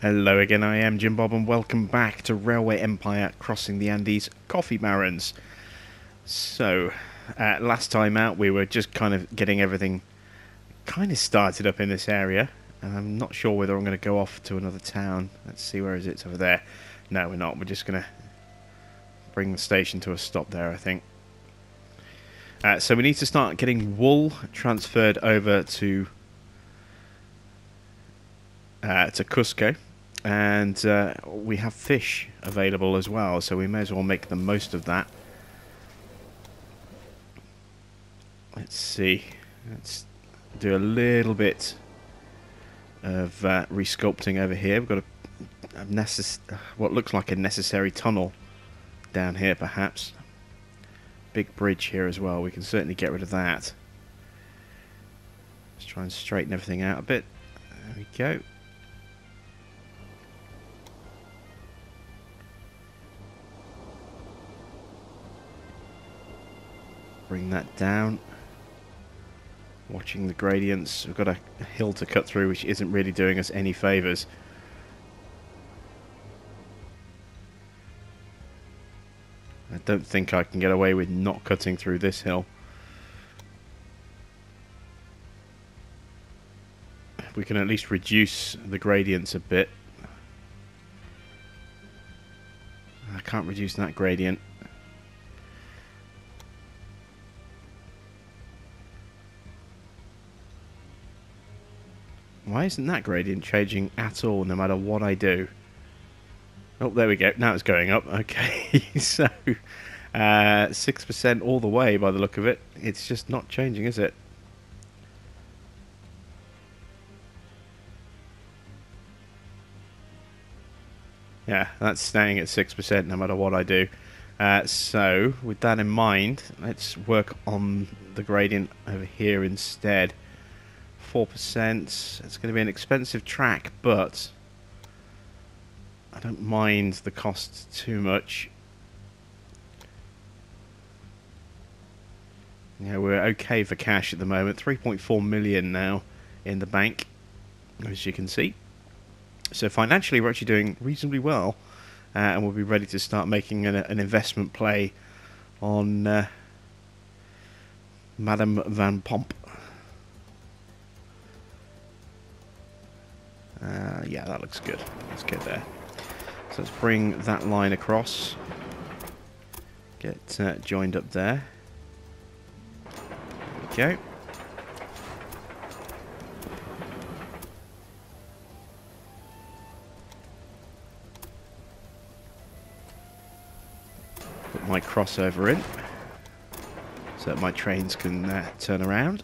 Hello again, I am Jim Bob and welcome back to Railway Empire Crossing the Andes Coffee Barons. So, last time out we were just kind of getting everything kind of started up in this area. And I'm not sure whether I'm going to go off to another town. Let's see, where is it? It's over there. No, we're not. We're just going to bring the station to a stop there, I think. So we need to start getting wool transferred over to Cusco, and we have fish available as well, so we may as well make the most of that. Let's see, let's do a little bit of resculpting over here. We've got what looks like a necessary tunnel down here, perhaps. Big bridge here as well, we can certainly get rid of that. Let's try and straighten everything out a bit. There we go. Bring that down. Watching the gradients. We've got a hill to cut through which isn't really doing us any favours. I don't think I can get away with not cutting through this hill. We can at least reduce the gradients a bit. I can't reduce that gradient. Why isn't that gradient changing at all, no matter what I do? Oh, there we go. Now it's going up. Okay, so 6% all the way by the look of it. It's just not changing, is it? Yeah, that's staying at 6% no matter what I do. So, with that in mind, let's work on the gradient over here instead. 4%. It's going to be an expensive track, but I don't mind the cost too much. Yeah, we're okay for cash at the moment. 3.4 million now in the bank, as you can see. So financially, we're actually doing reasonably well, and we'll be ready to start making an investment play on Madame Van Pomp. Yeah, that looks good. Let's get there. So let's bring that line across. Get joined up there. There we go. Put my crossover in so that my trains can turn around.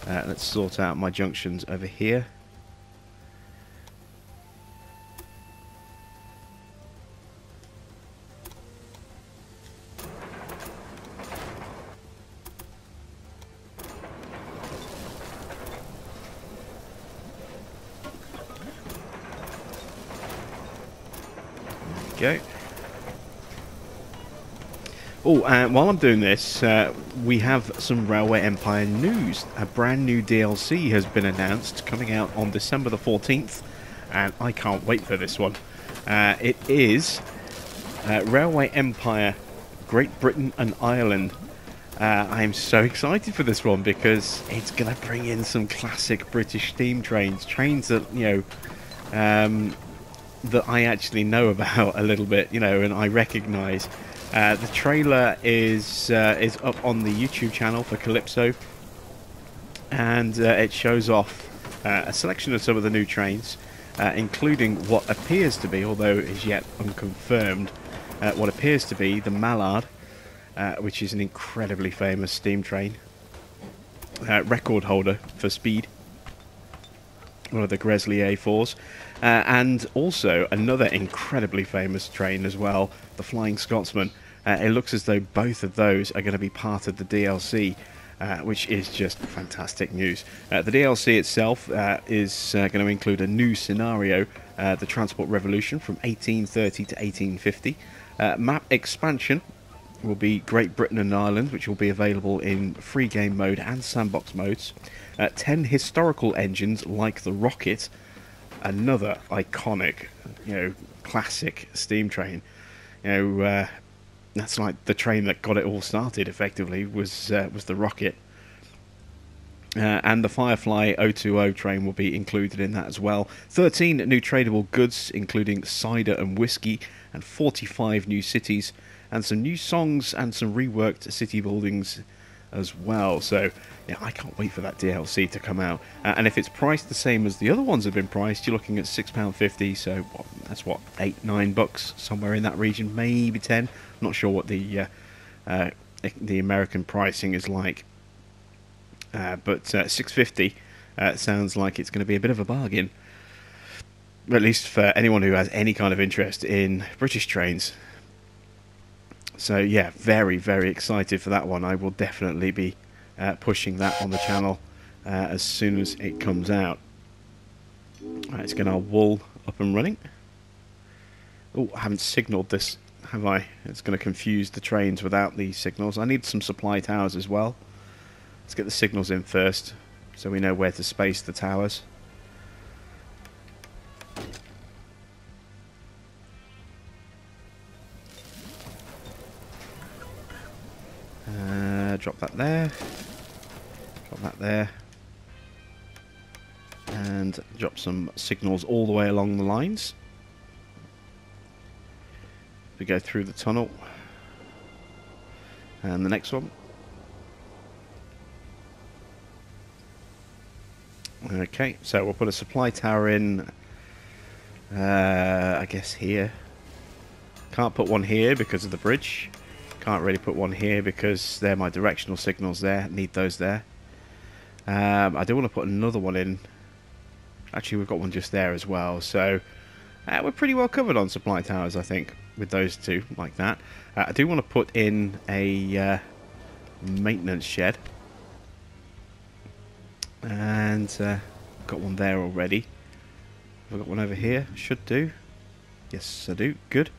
Let's sort out my junctions over here. Go. Oh, while I'm doing this, we have some Railway Empire news. A brand new DLC has been announced, coming out on December the 14th, and I can't wait for this one. It is Railway Empire Great Britain and Ireland. I'm so excited for this one because it's going to bring in some classic British steam trains, that, you know, that I actually know about a little bit, you know, and I recognise. The trailer is up on the YouTube channel for Calypso, and it shows off a selection of some of the new trains, including what appears to be, although is yet unconfirmed, what appears to be the Mallard, which is an incredibly famous steam train, record holder for speed. One of the Gresley A4s, and also another incredibly famous train as well, the Flying Scotsman. It looks as though both of those are going to be part of the DLC, which is just fantastic news. The DLC itself is going to include a new scenario, the Transport Revolution from 1830 to 1850. Map expansion will be Great Britain and Ireland, which will be available in free game mode and sandbox modes. 10 historical engines like the Rocket, another iconic, classic steam train. You know, that's like the train that got it all started. Effectively, was the rocket. And the Firefly 020 train will be included in that as well. 13 new tradable goods, including cider and whiskey, and 45 new cities, and some new songs and some reworked city buildings as well. So, yeah, I can't wait for that DLC to come out. And if it's priced the same as the other ones have been priced, you're looking at £6.50. So that's what, $8-9 somewhere in that region, maybe 10. I'm not sure what the American pricing is like. But $6.50 sounds like it's going to be a bit of a bargain, at least for anyone who has any kind of interest in British trains. So yeah, very, very excited for that one. I will definitely be pushing that on the channel as soon as it comes out. Right, let's get our wool up and running. Oh, I haven't signalled this, have I? It's going to confuse the trains without the signals. I need some supply towers as well. Let's get the signals in first, so we know where to space the towers. Drop that there. Drop that there. And drop some signals all the way along the lines. We go through the tunnel. And the next one. Okay, so we'll put a supply tower in, I guess here. Can't put one here because of the bridge. Can't really put one here because they're my directional signals there. Need those there. I do want to put another one in. Actually, we've got one just there as well. So we're pretty well covered on supply towers, I think, with those two like that. I do want to put in a maintenance shed. And got one there already. Have I got one over here? Should do. Yes, I do. Good.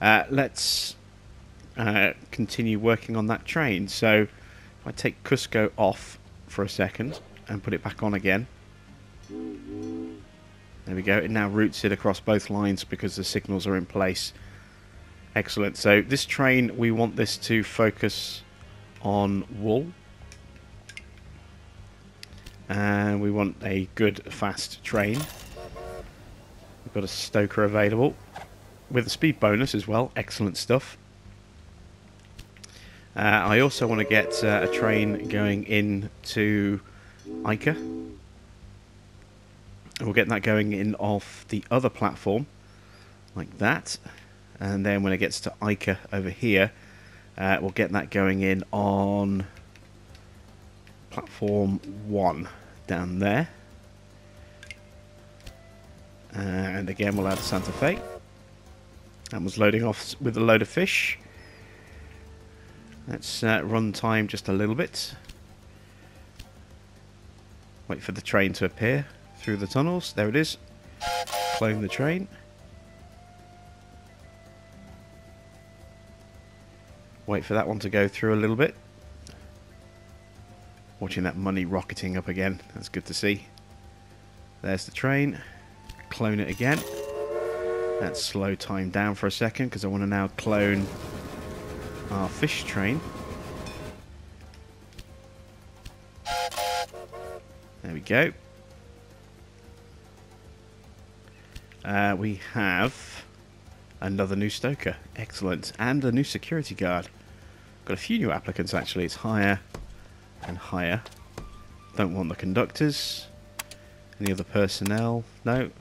Let's continue working on that train. So if I take Cusco off for a second and put it back on again. There we go. It now routes it across both lines because the signals are in place. Excellent. So this train, we want this to focus on wool. And we want a good, fast train. We've got a stoker available with a speed bonus as well. Excellent stuff. I also want to get a train going into Ica. We'll get that going in off the other platform, like that. And then when it gets to Ica over here, we'll get that going in on platform 1 down there. And again, we'll add Santa Fe. That was loading off with a load of fish. Let's run time just a little bit. Wait for the train to appear through the tunnels. There it is. Clone the train. Wait for that one to go through a little bit. Watching that money rocketing up again. That's good to see. There's the train. Clone it again. Let's slow time down for a second because I want to now clone our fish train. There we go. We have another new stoker. Excellent. And a new security guard. Got a few new applicants actually. It's higher and higher. Don't want the conductors. Any other personnel? No.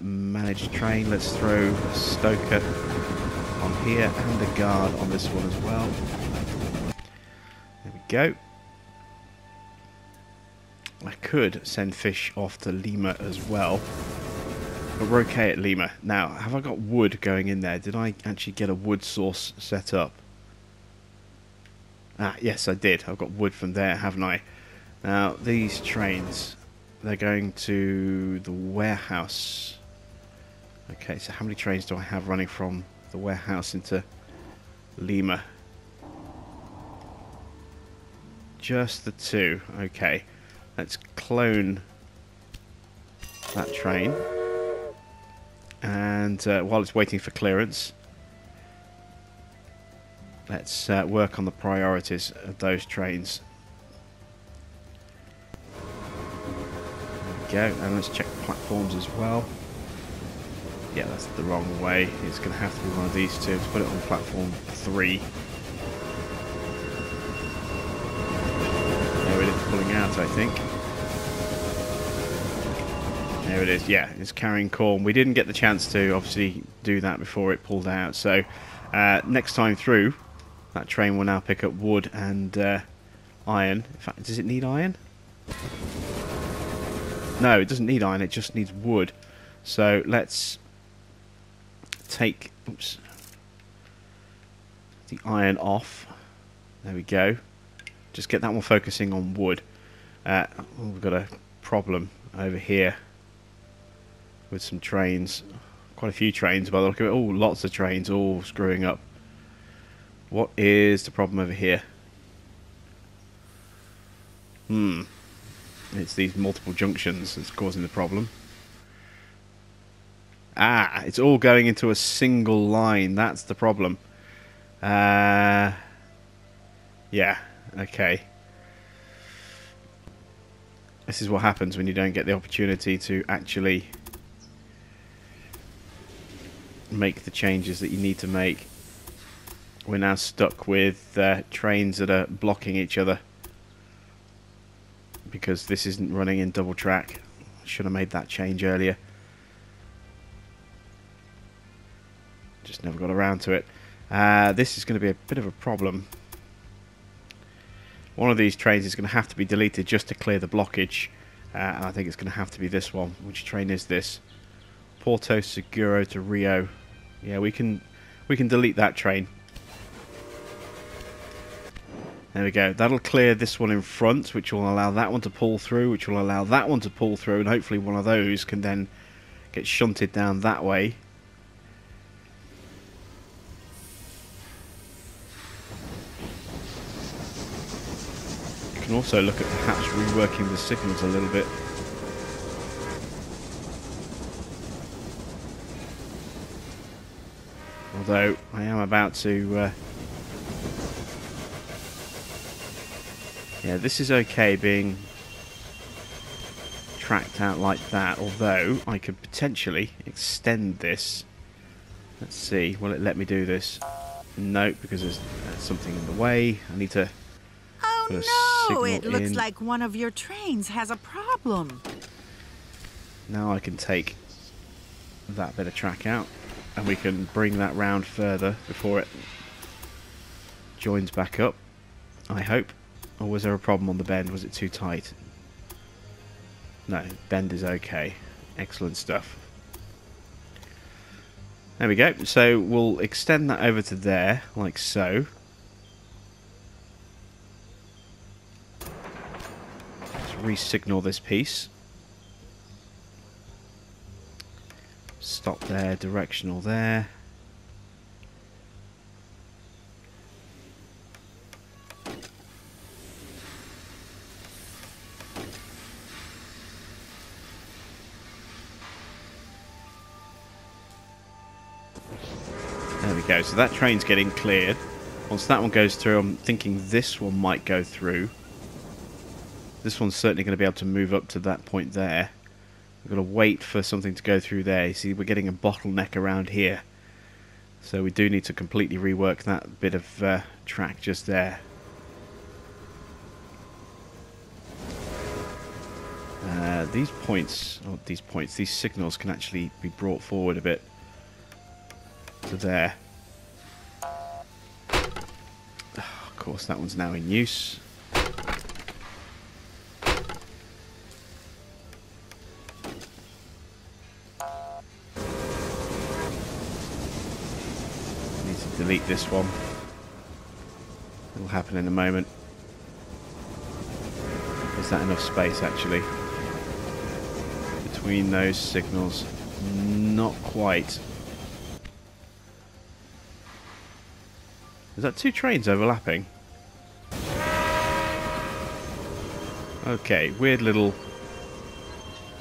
Managed train. Let's throw a stoker on here and a guard on this one as well. There we go. I could send fish off to Lima as well. But we're okay at Lima. Now, have I got wood going in there? Did I actually get a wood source set up? Ah, yes, I did. I've got wood from there, haven't I? Now, these trains, they're going to the warehouse. Okay, so how many trains do I have running from the warehouse into Lima? Just the two. Okay. Let's clone that train. And while it's waiting for clearance, let's work on the priorities of those trains. There we go, and let's check platforms as well. Yeah, that's the wrong way. It's going to have to be one of these two. Let's put it on platform 3. There it is, pulling out, I think. There it is. Yeah, it's carrying corn. We didn't get the chance to obviously do that before it pulled out. So next time through, that train will now pick up wood and iron. In fact, does it need iron? No, it doesn't need iron. It just needs wood. So let's take the iron off. There we go. Just get that one focusing on wood. We've got a problem over here with some trains. Quite a few trains by the look of it. Oh, lots of trains all screwing up. What is the problem over here? It's these multiple junctions that's causing the problem. Ah, it's all going into a single line. That's the problem. Yeah, okay. This is what happens when you don't get the opportunity to actually make the changes that you need to make. We're now stuck with trains that are blocking each other because this isn't running in double track. Should have made that change earlier. Just never got around to it. This is going to be a bit of a problem. One of these trains is going to have to be deleted just to clear the blockage. And I think it's going to have to be this one. Which train is this? Porto Seguro to Rio. Yeah, we can delete that train. There we go. That'll clear this one in front, which will allow that one to pull through, which will allow that one to pull through, and hopefully one of those can then get shunted down that way. You can also look at perhaps reworking the signals a little bit. Although I am about to yeah, this is okay being tracked out like that, although I could potentially extend this. Let's see, will it let me do this? No, because there's something in the way. I need to put a signal it looks in. like one of your trains has a problem. Now I can take that bit of track out and we can bring that round further before it joins back up, I hope. Or was there a problem on the bend? Was it too tight? No, bend is okay. Excellent stuff. There we go. So we'll extend that over to there, like so. Let's re-signal this piece. Stop there, directional there. There we go, so that train's getting cleared. Once that one goes through, I'm thinking this one might go through. This one's certainly going to be able to move up to that point there. We've got to wait for something to go through there. You see, we're getting a bottleneck around here. So we do need to completely rework that bit of track just there. These signals can actually be brought forward a bit to there. Of course, that one's now in use. Need to delete this one. It'll happen in a moment. Is that enough space actually between those signals? Not quite. Is that two trains overlapping? Okay, weird little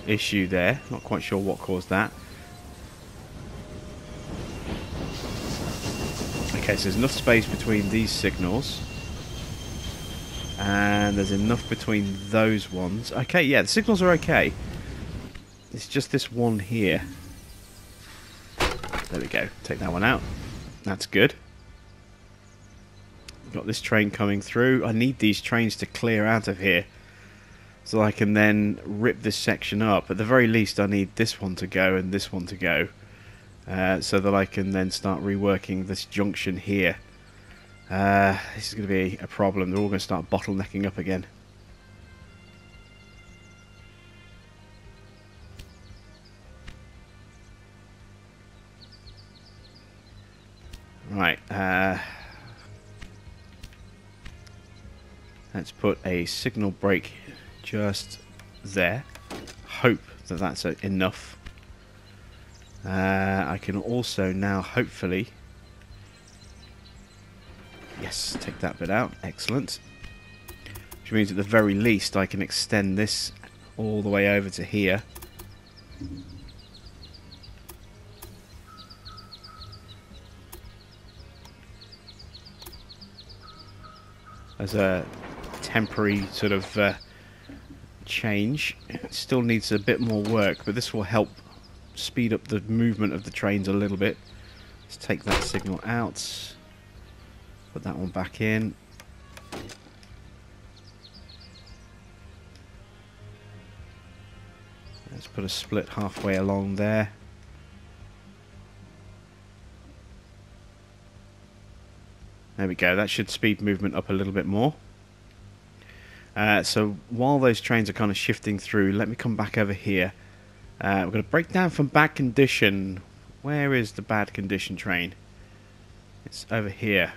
issue there. Not quite sure what caused that. Okay, so there's enough space between these signals. And there's enough between those ones. Okay, yeah, the signals are okay. It's just this one here. There we go. Take that one out. That's good. Got this train coming through. I need these trains to clear out of here so I can then rip this section up. At the very least, I need this one to go and this one to go so that I can then start reworking this junction here. This is going to be a problem. They're all going to start bottlenecking up again. Right. Let's put a signal brake just there. Hope that that's enough. I can also now hopefully... Yes, take that bit out. Excellent. Which means at the very least I can extend this all the way over to here. As a temporary sort of change. It still needs a bit more work, but this will help speed up the movement of the trains a little bit. Let's take that signal out. Put that one back in. Let's put a split halfway along there. There we go. That should speed movement up a little bit more. So while those trains are kind of shifting through, let me come back over here. We're going to break down from bad condition. Where is the bad condition train? It's over here.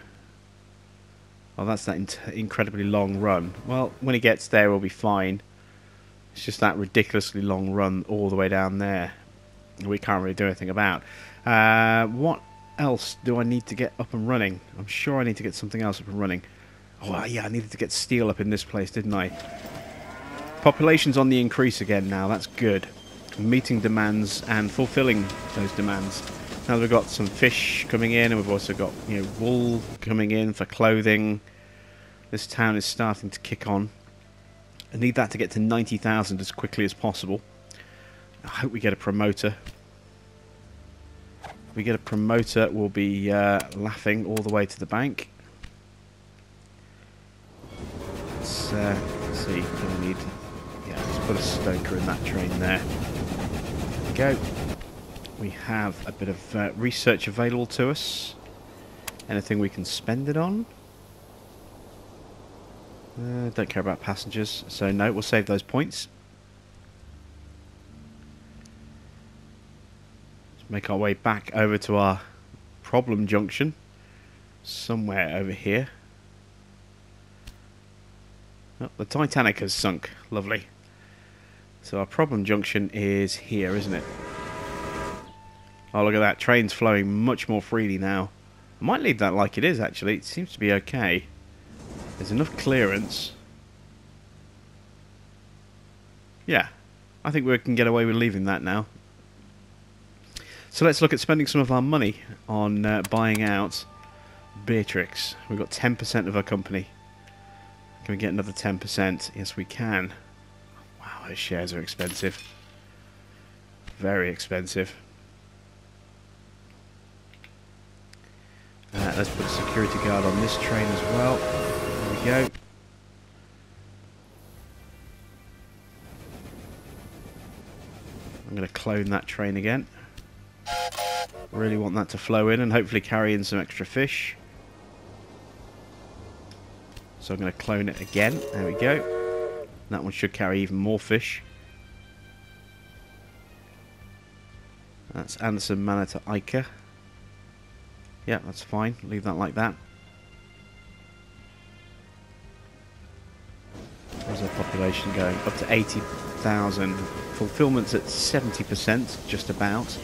Oh, that's that incredibly long run. Well, when he gets there, we'll be fine. It's just that ridiculously long run all the way down there. We can't really do anything about. What else do I need to get up and running? I'm sure I need to get something else up and running. Oh, yeah, I needed to get steel up in this place, didn't I? Population's on the increase again now. That's good. Meeting demands and fulfilling those demands. Now we've got some fish coming in, and we've also got, you know, wool coming in for clothing. This town is starting to kick on. I need that to get to 90,000 as quickly as possible. I hope we get a promoter. If we get a promoter, we'll be laughing all the way to the bank. Let's see. Do we need? Yeah, let's put a stoker in that train there. There we go. We have a bit of research available to us. Anything we can spend it on? Don't care about passengers, so no, we'll save those points. Let's make our way back over to our problem junction. Somewhere over here. Oh, the Titanic has sunk. Lovely. So our problem junction is here, isn't it? Oh, look at that. Train's flowing much more freely now. I might leave that like it is, actually. It seems to be okay. There's enough clearance. Yeah. I think we can get away with leaving that now. So let's look at spending some of our money on buying out Beatrix. We've got 10% of our company. Can we get another 10%? Yes, we can. Wow, those shares are expensive. Very expensive. Let's put a security guard on this train as well. There we go. I'm going to clone that train again. Really want that to flow in and hopefully carry in some extra fish. So I'm going to clone it again. There we go. That one should carry even more fish. That's Anderson Manor to Ica. Yeah, that's fine. Leave that like that. Where's our population going? Up to 80,000. Fulfillment's at 70%, just about.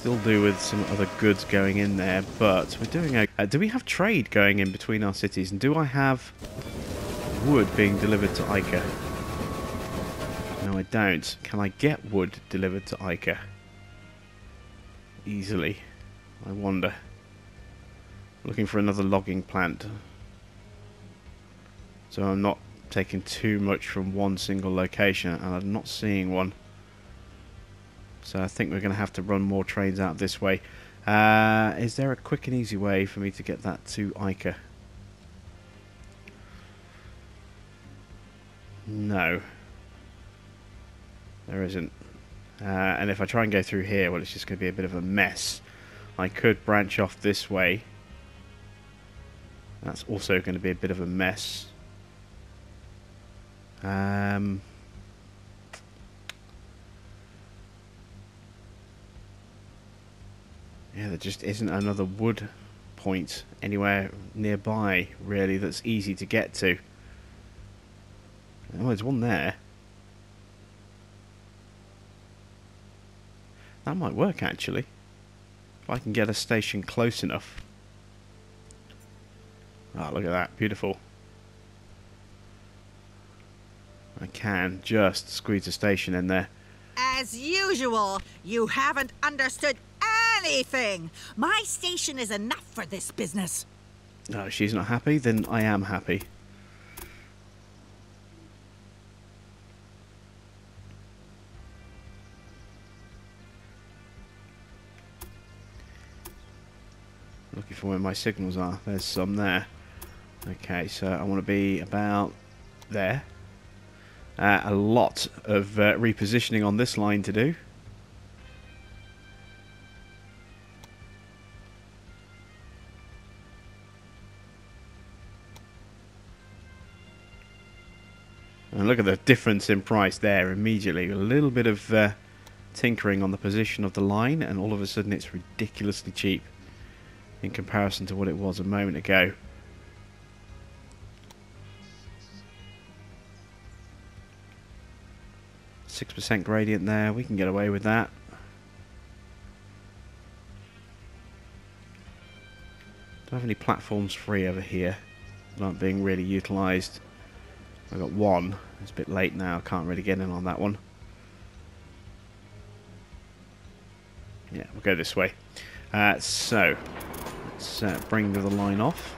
still do with some other goods going in there, but we're doing a... do we have trade going in between our cities? And do I have wood being delivered to Ica? No, I don't. Can I get wood delivered to Ica? Easily. I wonder. Looking for another logging plant. So I'm not taking too much from one single location, and I'm not seeing one. So I think we're going to have to run more trains out this way. Is there a quick and easy way for me to get that to Ica? No. There isn't. And if I try and go through here, well, it's just going to be a bit of a mess. I could branch off this way. That's also going to be a bit of a mess. Yeah, there just isn't another wood point anywhere nearby, really, that's easy to get to. Oh, there's one there. That might work, actually. If I can get a station close enough. Ah, look at that. Beautiful. I can just squeeze a station in there. As usual, you haven't understood anything. My station is enough for this business. No, if she's not happy, then I am happy. Looking for where my signals are. There's some there. Okay, so I want to be about there. A lot of repositioning on this line to do. And look at the difference in price there immediately. A little bit of tinkering on the position of the line, and all of a sudden it's ridiculously cheap in comparison to what it was a moment ago. .6% gradient there, we can get away with that. Do I have any platforms free over here that aren't being really utilised? I've got one. It's a bit late now, can't really get in on that one. Yeah, we'll go this way. So, let's bring the line off.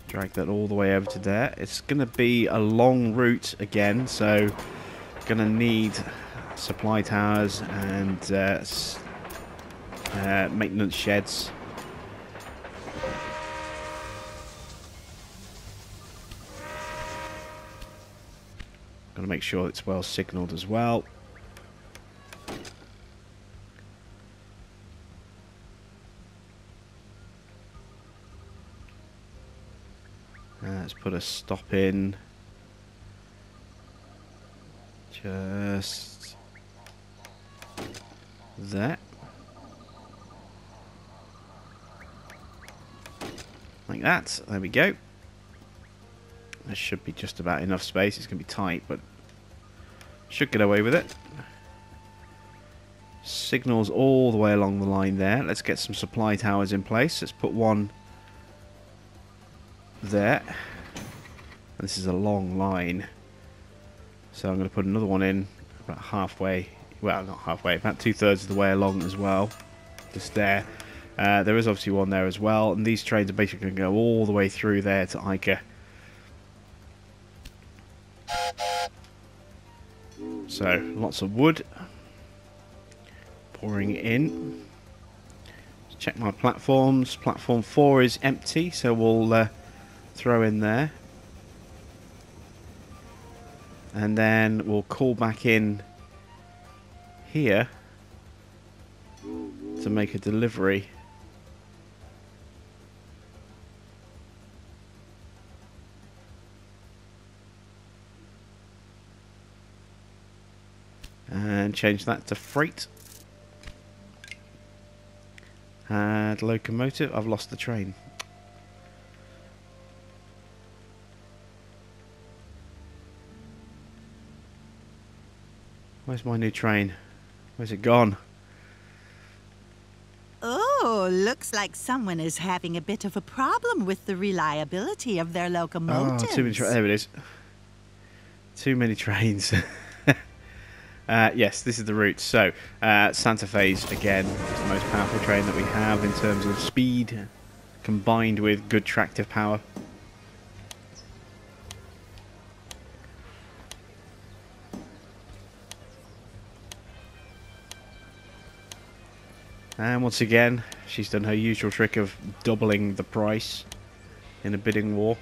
Drag that all the way over to there. It's going to be a long route again, so going to need supply towers and maintenance sheds. Got to make sure it's well signalled as well. Let's put a stop in. Just there. Like that. There we go. There should be just about enough space. It's going to be tight, but should get away with it. Signals all the way along the line there. Let's get some supply towers in place. Let's put one there. This is a long line, so I'm going to put another one in about halfway, well, not halfway, about 2/3 of the way along as well, just there. There is obviously one there as well, and these trains are basically going to go all the way through there to Ica. So lots of wood pouring in. Check my platforms. Platform 4 is empty, so we'll throw in there, and then we'll call back in here to make a delivery. And change that to freight. Add locomotive. I've lost the train. Where's my new train? Where's it gone? Oh, looks like someone is having a bit of a problem with the reliability of their Oh, locomotives. too many there it is. Too many trains. Yes, this is the route. So, Santa Fe's, again, is the most powerful train that we have in terms of speed, combined with good tractive power. And once again, she's done her usual trick of doubling the price in a bidding war.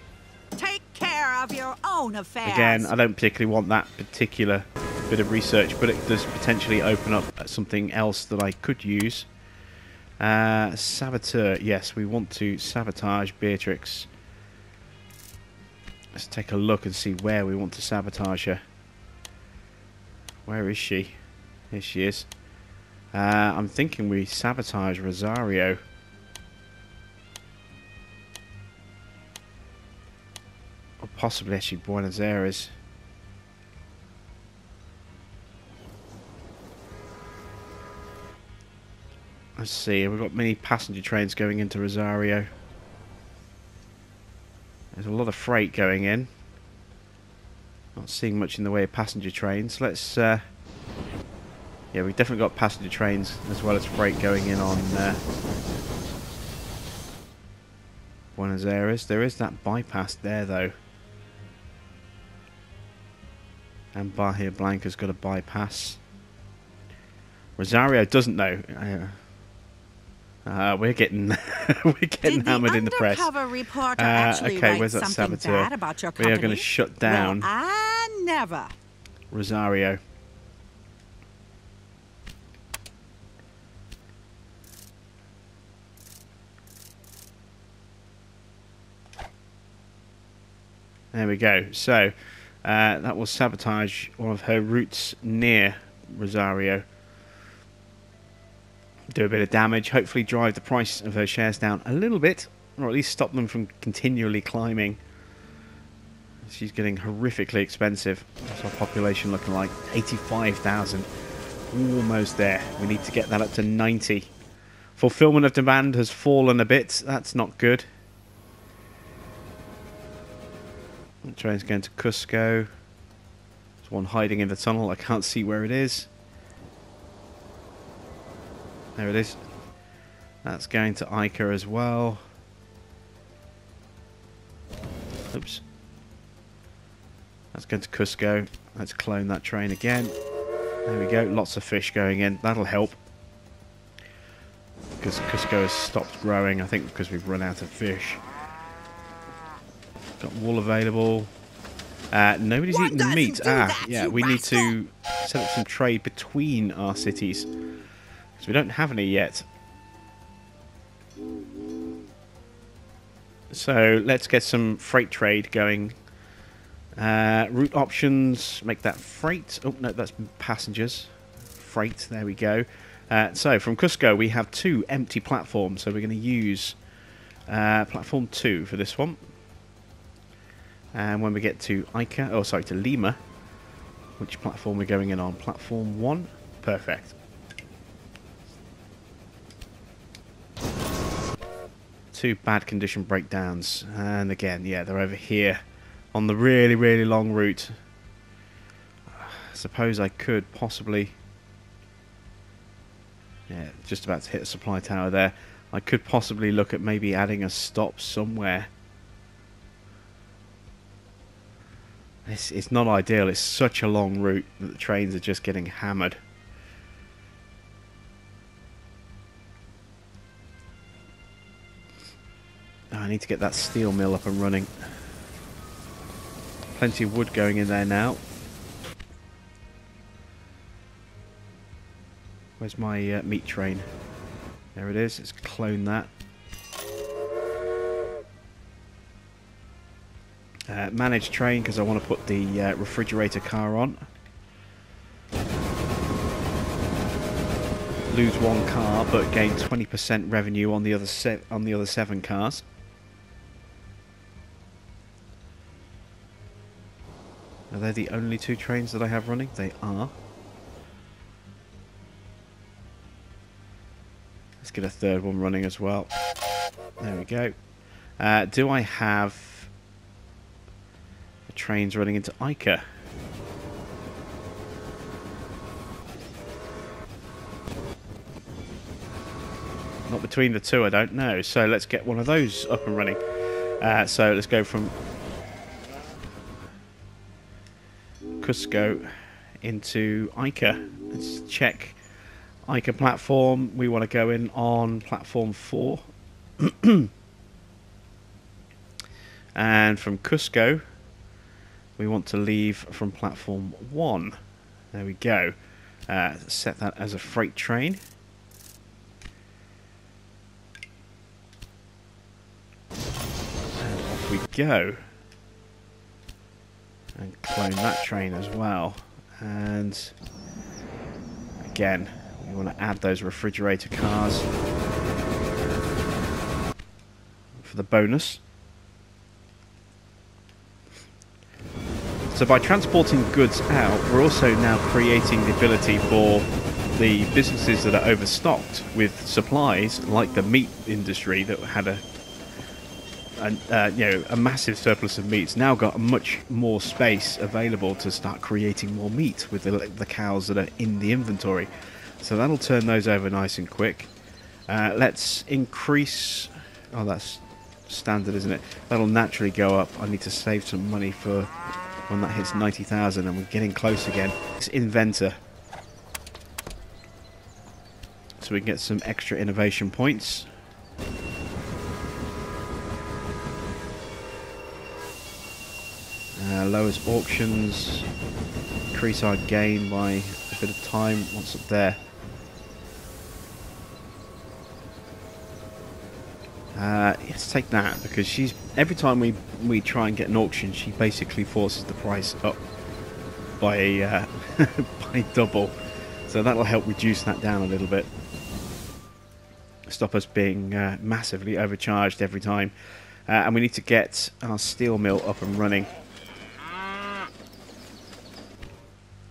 Take care of your own affairs. Again, I don't particularly want that particular bit of research, but it does potentially open up something else that I could use. Saboteur. Yes, we want to sabotage Beatrix. Let's take a look and see where we want to sabotage her. Where is she? Here she is. I'm thinking we sabotage Rosario. Or possibly actually Buenos Aires. Let's see, we've got many passenger trains going into Rosario. There's a lot of freight going in. Not seeing much in the way of passenger trains. Let's yeah, we've definitely got passenger trains as well as freight going in on Buenos Aires. There is that bypass there, though. And Bahia Blanca's got a bypass. Rosario doesn't, though. We're getting hammered in the press. Did the undercover reporter actually okay, write where's that something saboteur? bad about your We company? are going to shut down Well, I never. Rosario. There we go. So, that will sabotage one of her routes near Rosario. Do a bit of damage, hopefully drive the price of her shares down a little bit, or at least stop them from continually climbing. She's getting horrifically expensive. What's our population looking like? 85,000. Almost there. We need to get that up to 90. Fulfillment of demand has fallen a bit. That's not good. The train's going to Cusco. There's one hiding in the tunnel. I can't see where it is. There it is. That's going to Ica as well. Oops. That's going to Cusco. Let's clone that train again. There we go. Lots of fish going in. That'll help. Because Cusco has stopped growing, I think because we've run out of fish. Got wool available. Nobody's eating the meat. Yeah, we need to set up some trade between our cities. Because we don't have any yet. So let's get some freight trade going. Route options, make that freight. Oh, no, that's passengers. Freight, there we go. So from Cusco, we have 2 empty platforms. So we're going to use platform 2 for this one. And when we get to Ica, oh sorry, to Lima, which platform we're going in on? Platform 1. Perfect. Two bad condition breakdowns. And again, yeah, they're over here on the really, really long route. I suppose I could possibly... Yeah, just about to hit a supply tower there. I could possibly look at maybe adding a stop somewhere. It's not ideal. It's such a long route that the trains are just getting hammered. Oh, I need to get that steel mill up and running. Plenty of wood going in there now. Where's my meat train? There it is. Let's clone that. Manage train because I want to put the refrigerator car on. Lose 1 car but gain 20% revenue on the other 7 cars. Are they the only 2 trains that I have running? They are. Let's get a third one running as well. There we go. Do I have the trains running into Ica? Not between the two, I don't know. So let's get one of those up and running. So let's go from Cusco into Ica. Let's check Ica platform. We want to go in on platform 4. And from Cusco, we want to leave from platform 1. There we go. Set that as a freight train. And off we go. And clone that train as well. And again, we want to add those refrigerator cars for the bonus. So by transporting goods out, we're also now creating the ability for the businesses that are overstocked with supplies, like the meat industry that had a massive surplus of meats, now got much more space available to start creating more meat with the cows that are in the inventory. So that'll turn those over nice and quick. Let's increase... Oh, that's standard, isn't it? That'll naturally go up. I need to save some money for when that hits 90,000, and we're getting close again. It's Inventor. So we can get some extra innovation points. Lowers auctions. Increase our gain by a bit of time. What's up there? Let's take that, because she's every time we try and get an auction, she basically forces the price up by by double. So that'll help reduce that down a little bit. Stop us being massively overcharged every time. And we need to get our steel mill up and running.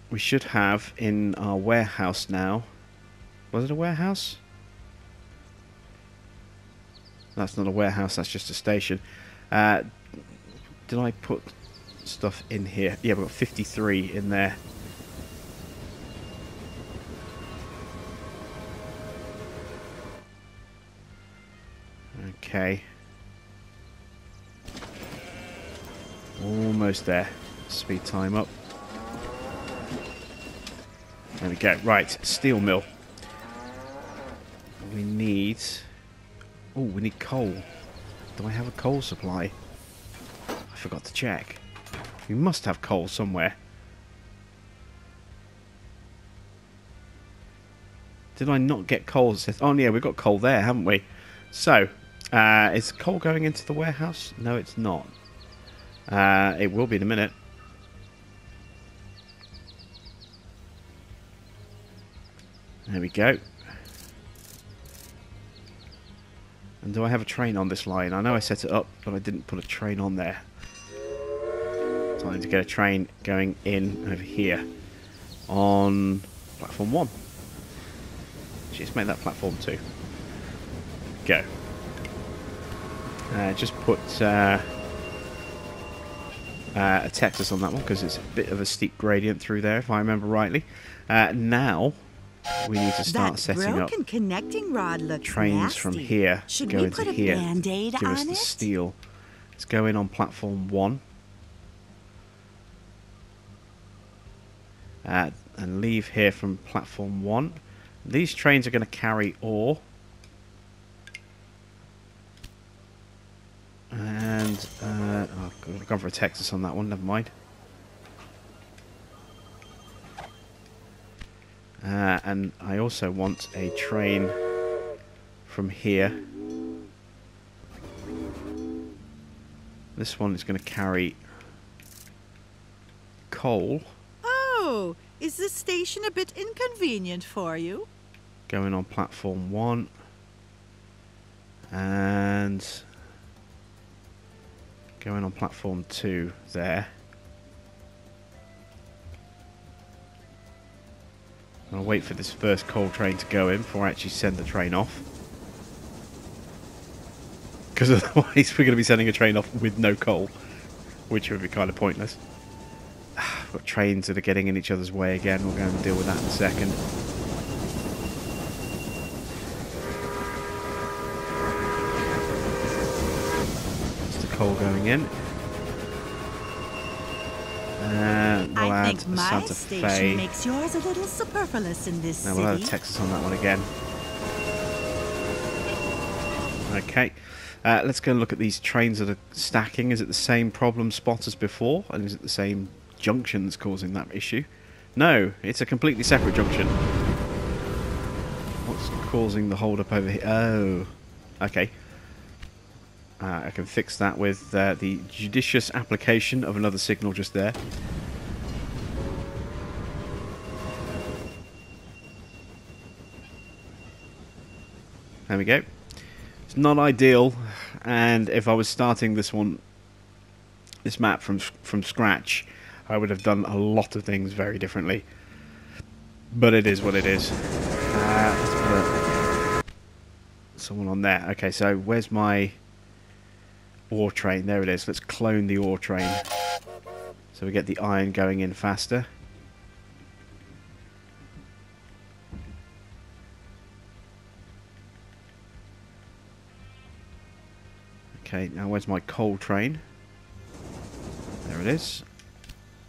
We should have in our warehouse now. Was it a warehouse? That's not a warehouse, that's just a station. Did I put stuff in here? Yeah, we've got 53 in there. Okay. Almost there. Speed time up. There we go. Right, steel mill. We need... Oh, we need coal. Do I have a coal supply? I forgot to check. We must have coal somewhere. Did I not get coal? Oh, yeah, we've got coal there, haven't we? So, is coal going into the warehouse? No, it's not. It will be in a minute. There we go. And do I have a train on this line? I know I set it up, but I didn't put a train on there. Time to get a train going in over here on platform 1. Let's make that platform 2. Go. Just put a Texas on that one, because it's a bit of a steep gradient through there, if I remember rightly. Now we need to start setting up connecting rod looks trains nasty. from here. Should go we into put a here. Band-Aid Give us on the it? steel. Let's go in on platform 1. And leave here from platform 1. These trains are going to carry ore. And I've gone for a Texas on that one, never mind. And I also want a train from here. This one is going to carry coal. Oh, is this station a bit inconvenient for you? Going on platform 1. And going on platform 2 there. I'll wait for this first coal train to go in before I actually send the train off. because otherwise we're going to be sending a train off with no coal, which would be kind of pointless. We've got trains that are getting in each other's way again. We'll go and deal with that in a second. That's the coal going in. We'll I add think my Santa station Fe. makes yours a little superfluous in this Now city. we'll add Texas on that one again. Okay. Let's go and look at these trains that are stacking. Is it the same problem spot as before? And is it the same junction that's causing that issue? No, it's a completely separate junction. What's causing the hold up over here? Oh, okay. I can fix that with the judicious application of another signal just there. There we go. It's not ideal, and if I was starting this map from scratch, I would have done a lot of things very differently. But it is what it is. Let's put someone on there. Okay, so where's my ore train? There it is. Let's clone the ore train so we get the iron going in faster. Okay, now where's my coal train? There it is.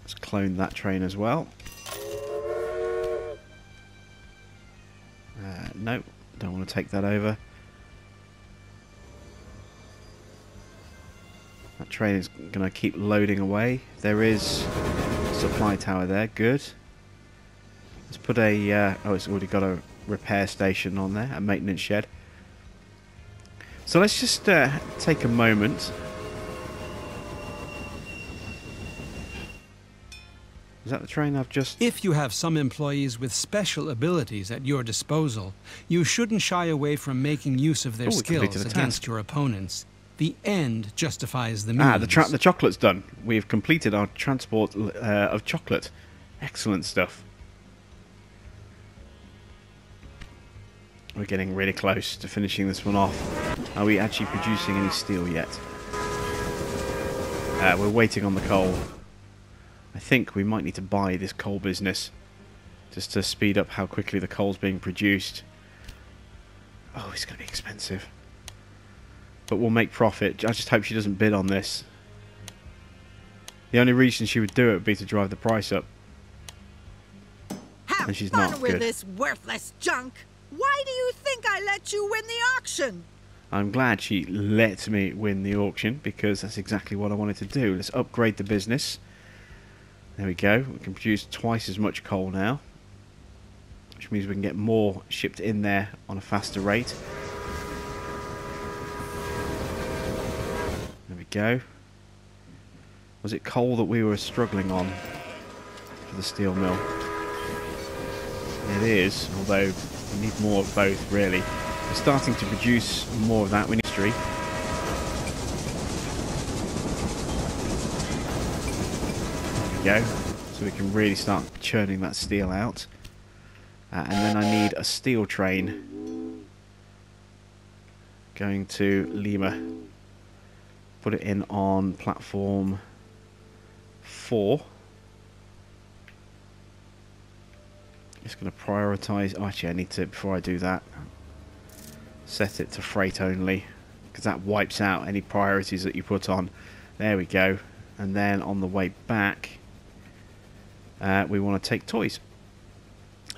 Let's clone that train as well. No, don't want to take that over. That train is going to keep loading away. There is a supply tower there. Good. Let's put a... oh, it's already got a repair station on there. A maintenance shed. So let's just take a moment. Is that the train I've just... If you have some employees with special abilities at your disposal, you shouldn't shy away from making use of their skills against your opponents. The end justifies the means. The chocolate's done. We've completed our transport of chocolate. Excellent stuff. We're getting really close to finishing this one off. Are we actually producing any steel yet? We're waiting on the coal. I think we might need to buy this coal business just to speed up how quickly the coal's being produced. Oh, it's going to be expensive. But we'll make profit. I just hope she doesn't bid on this. The only reason she would do it would be to drive the price up. Have and she's fun not with good. this worthless junk. Why do you think I let you win the auction? I'm glad she let me win the auction because that's exactly what I wanted to do. Let's upgrade the business. There we go. We can produce twice as much coal now, which means we can get more shipped in there on a faster rate. There we go. Was it coal that we were struggling on for the steel mill? It is, although we need more of both, really. We're starting to produce more of that. We need history. There we go. So we can really start churning that steel out. And then I need a steel train going to Lima. Put it in on platform 4. Just going to prioritise. Oh, actually, I need to, before I do that, set it to freight only, because that wipes out any priorities that you put on. There we go. And then on the way back, we want to take toys,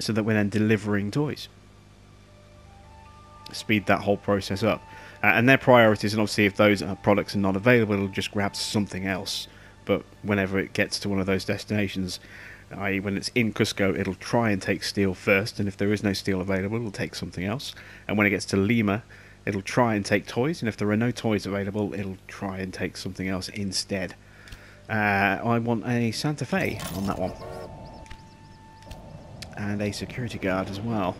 so that we're then delivering toys. Speed that whole process up. And their priorities, and obviously if those products are not available, it'll just grab something else. But whenever it gets to one of those destinations, i.e. when it's in Cusco, it'll try and take steel first, and if there is no steel available, it'll take something else. And when it gets to Lima, it'll try and take toys, and if there are no toys available, it'll try and take something else instead. I want a Santa Fe on that one. And a security guard as well.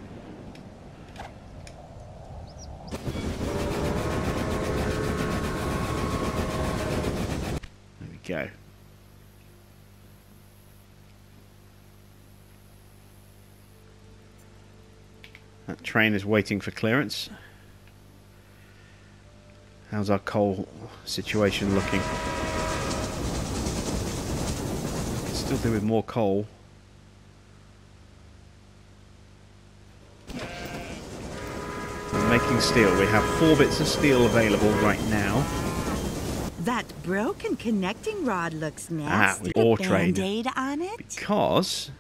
There we go. That train is waiting for clearance. How's our coal situation looking? Still do with more coal. We're making steel. We have 4 bits of steel available right now. That broken connecting rod looks nasty. With ore train. Band-aid on it? Because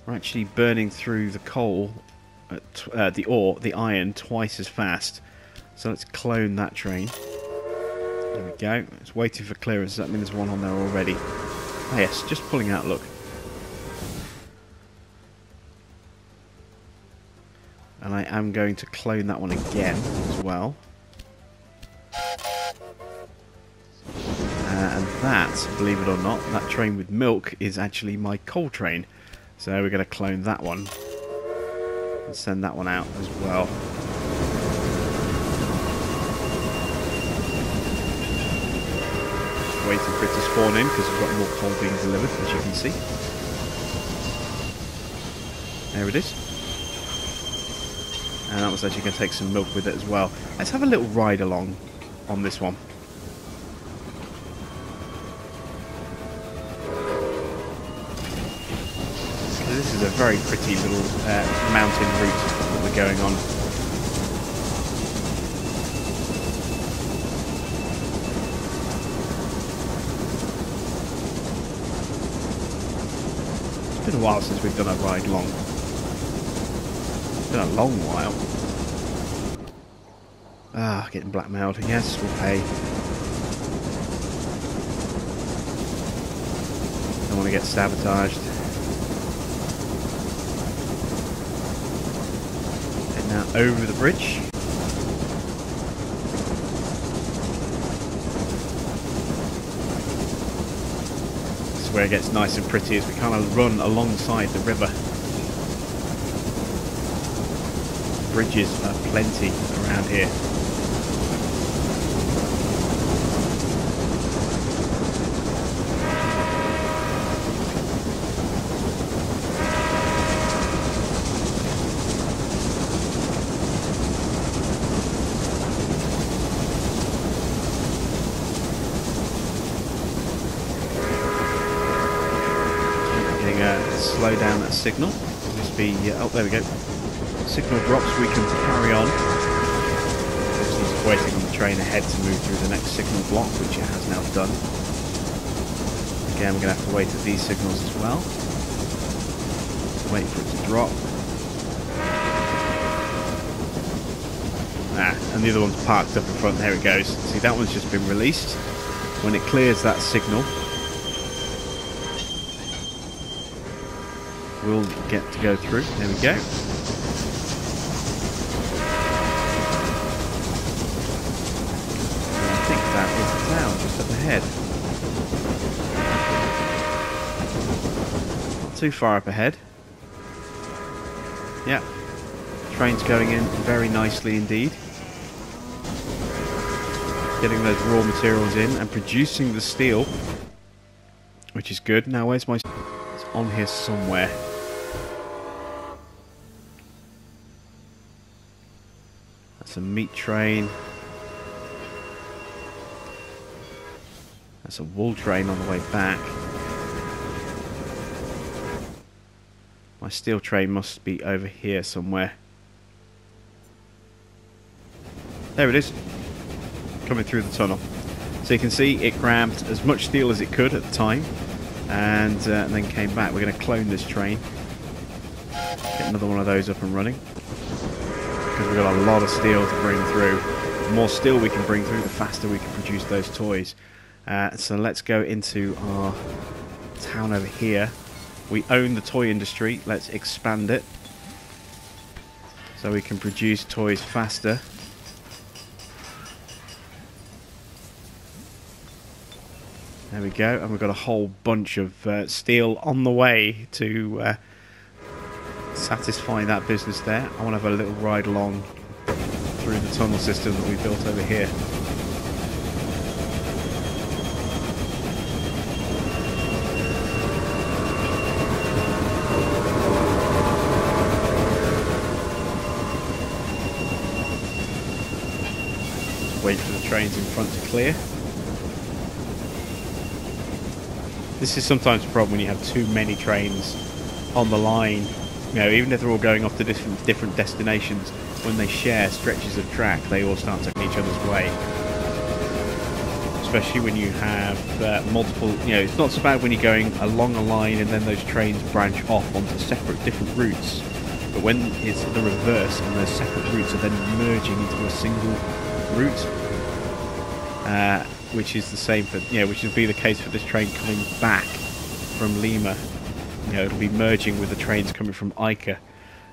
we're actually burning through the coal, the iron, twice as fast. So let's clone that train. There we go. It's waiting for clearance. Does that mean there's one on there already? Oh yes, just pulling out, look. And I am going to clone that one again as well. And that, believe it or not, that train with milk is actually my coal train. So we're going to clone that one. And send that one out as well. Waiting for it to spawn in because we've got more coal being delivered, as you can see. There it is. And that was actually going to take some milk with it as well. Let's have a little ride along on this one. So this is a very pretty little mountain route that we're going on. It's been a while since we've done a ride along. It's been a long while. Ah, getting blackmailed. Yes, we'll pay. Don't want to get sabotaged. Head now over the bridge. This is where it gets nice and pretty as we kind of run alongside the river. Bridges are plenty around here. Getting a slow down that signal. Just be oh, there we go. Signal drops, we can carry on. Just waiting on the train ahead to move through the next signal block, which it has now done. Again, we're going to have to wait at these signals as well. Wait for it to drop. And the other one's parked up in front. There it goes. See, that one's just been released. When it clears that signal, we'll get to go through. There we go. Just up ahead. Not too far up ahead. Yeah. Train's going in very nicely indeed. Getting those raw materials in and producing the steel, which is good. Now where's my... It's on here somewhere. That's a meat train. That's a wool train on the way back. My steel train must be over here somewhere. There it is. Coming through the tunnel. So you can see it grabbed as much steel as it could at the time. And then came back. We're going to clone this train. Get another one of those up and running. Because we've got a lot of steel to bring through. The more steel we can bring through, the faster we can produce those toys. So let's go into our town over here. We own the toy industry. Let's expand it so we can produce toys faster. There we go. And we've got a whole bunch of steel on the way to satisfy that business there. I want to have a little ride along through the tunnel system that we built over here. wait for the trains in front to clear. This is sometimes a problem when you have too many trains on the line. You know, even if they're all going off to different destinations, when they share stretches of track, they all start taking each other's way. Especially when you have multiple, you know, it's not so bad when you're going along a line and then those trains branch off onto separate different routes. But when it's the reverse and those separate routes are then merging into a single route, which is the same for, you know, which will be the case for this train coming back from Lima. You know, it'll be merging with the trains coming from Ica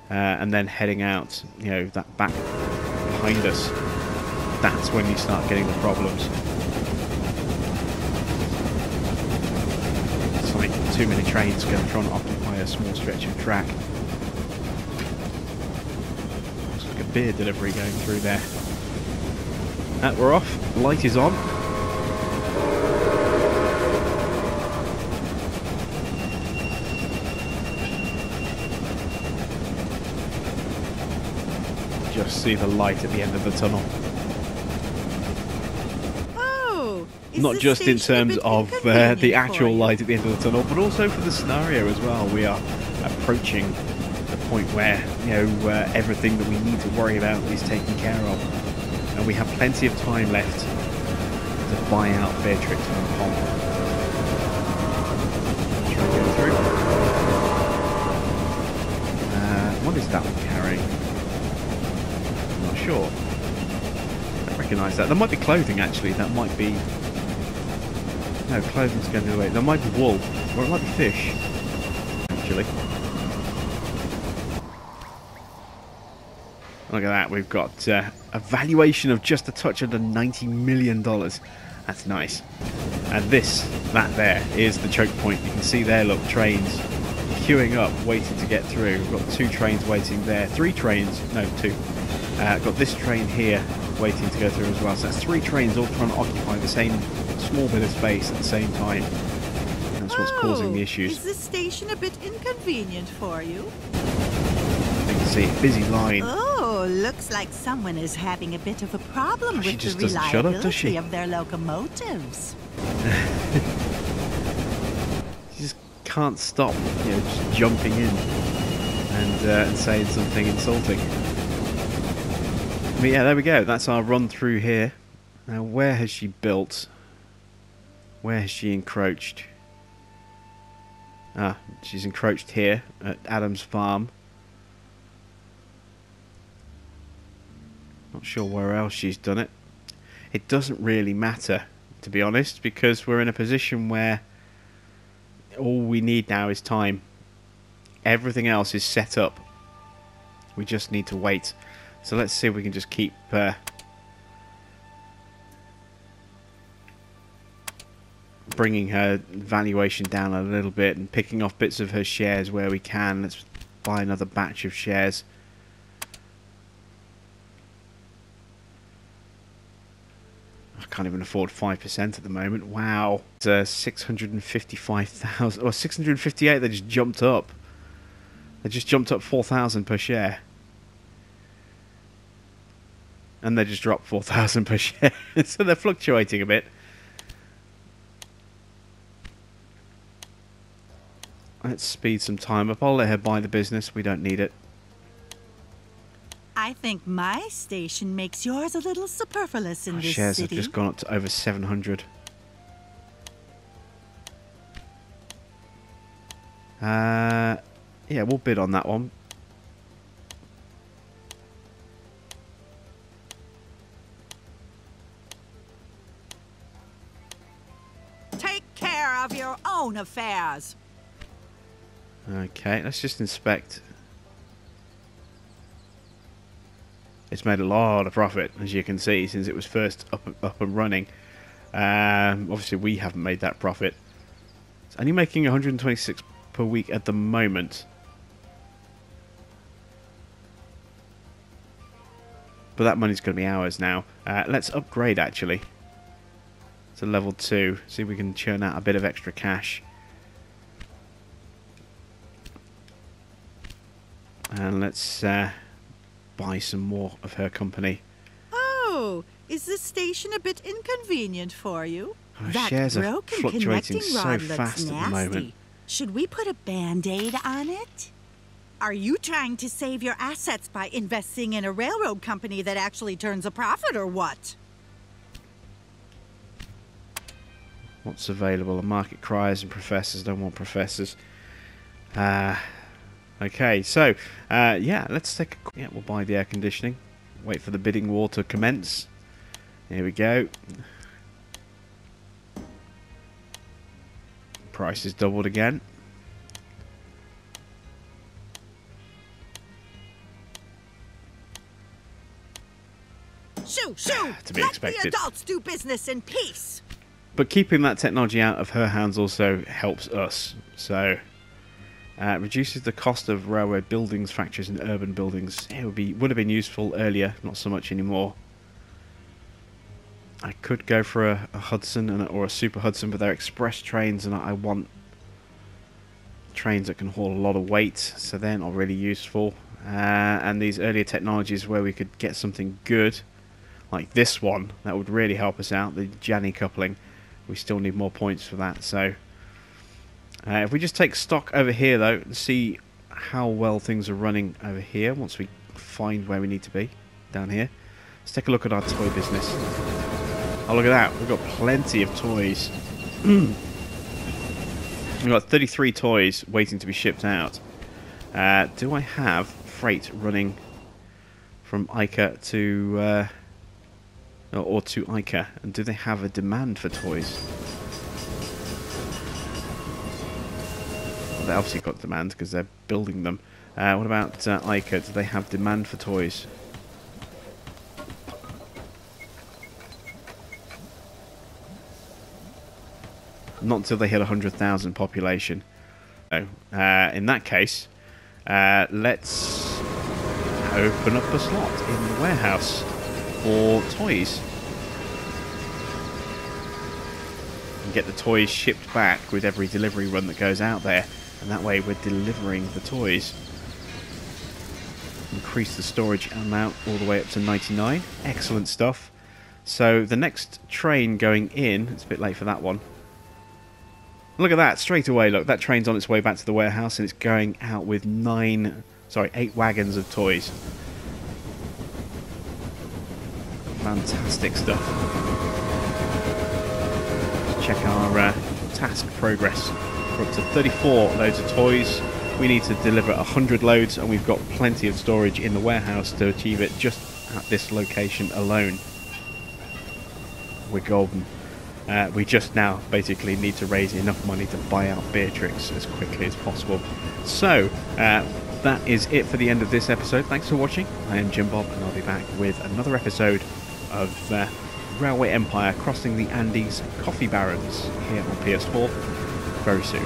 and then heading out, you know, that back behind us. That's when you start getting the problems. It's like too many trains going to try and occupy a small stretch of track. Looks like a beer delivery going through there. We're off. Light is on. Just see the light at the end of the tunnel. Oh, not just in terms of the actual light at the end of the tunnel, but also for the scenario as well. We are approaching the point where, you know, everything that we need to worry about is taken care of, and we have plenty of time left to buy out Beatrix and Pomp. Try and go through. What is that one carrying? Sure. I don't recognise that. There might be clothing actually. That might be... No, clothing's going the other way. There might be wool. Or it might be fish. Actually. Look at that. We've got a valuation of just a touch under $90 million. That's nice. And that there is the choke point. You can see there, look, trains queuing up, waiting to get through. We've got 2 trains waiting there. 3 trains. No, 2. Got this train here waiting to go through as well. So that's 3 trains all trying to occupy the same small bit of space at the same time. That's what's causing the issues. Is this station a bit inconvenient for you? You can see a busy line. Oh, looks like someone is having a bit of a problem with the reliability of their locomotives. She just can't stop, you know, just jumping in and saying something insulting. But yeah, there we go. That's our run through here. Now, where has she built? Where has she encroached? Ah, she's encroached here at Adam's farm. Not sure where else she's done it. It doesn't really matter, to be honest, because we're in a position where all we need now is time. Everything else is set up. We just need to wait. So let's see if we can just keep bringing her valuation down a little bit and picking off bits of her shares where we can. Let's buy another batch of shares. I can't even afford 5% at the moment. Wow. It's 655,000 or 658. They just jumped up. They just jumped up 4,000 per share. And they just dropped 4,000 per share. So they're fluctuating a bit. Let's speed some time up. I'll let her buy the business. We don't need it. I think my station makes yours a little superfluous in this shares city. have just gone up to over 700. Yeah, we'll bid on that one. Take care of your own affairs. Okay, let's just inspect. It's made a lot of profit, as you can see, since it was first up and running. Obviously, we haven't made that profit. It's only making 126 per week at the moment. But that money's going to be ours now. Let's upgrade, actually, to level 2. See if we can churn out a bit of extra cash. And let's buy some more of her company. Oh, Is this station a bit inconvenient for you? Our That shares are broken fluctuating connecting so rod looks fast at the moment. nasty. Should we put a Band-Aid on it? Are you trying to save your assets by investing in a railroad company that actually turns a profit, or what? What's available? The market cries and professors don't want professors. Okay, so, yeah, let's take a... Yeah, we'll buy the air conditioning. Wait for the bidding war to commence. Here we go. Price is doubled again. Shoo, shoo! To be Let expected. the adults do business in peace. But keeping that technology out of her hands also helps us. So, reduces the cost of railway buildings, factories, and urban buildings. It would have been useful earlier, not so much anymore. I could go for a Hudson or a Super Hudson, but they're express trains, and I want trains that can haul a lot of weight, so they're not really useful. And these earlier technologies where we could get something good, like this one, that would really help us out. The Janny coupling, we still need more points for that. So if we just take stock over here though and see how well things are running over here once we find where we need to be down here. Let's take a look at our toy business. Oh, look at that, we've got plenty of toys. We've got 33 toys waiting to be shipped out. Do I have freight running from Ica to or to Ica, and do they have a demand for toys? Well, they obviously got demand because they're building them. What about Ica? Do they have demand for toys? Not until they hit 100,000 population. So, in that case, let's open up a slot in the warehouse for toys. And get the toys shipped back with every delivery run that goes out there. And that way we're delivering the toys. Increase the storage amount all the way up to 99. Excellent stuff. So the next train going in, it's a bit late for that one. Look at that, straight away, look, that train's on its way back to the warehouse and it's going out with 8 wagons of toys. Fantastic stuff. Let's check our task progress. We're up to 34 loads of toys. We need to deliver 100 loads and we've got plenty of storage in the warehouse to achieve it just at this location alone. We're golden. We just now basically need to raise enough money to buy out Beatrix as quickly as possible. So, that is it for the end of this episode. Thanks for watching. I am Jim Bob, and I'll be back with another episode of Railway Empire Crossing the Andes Coffee Barons here on PS4 very soon.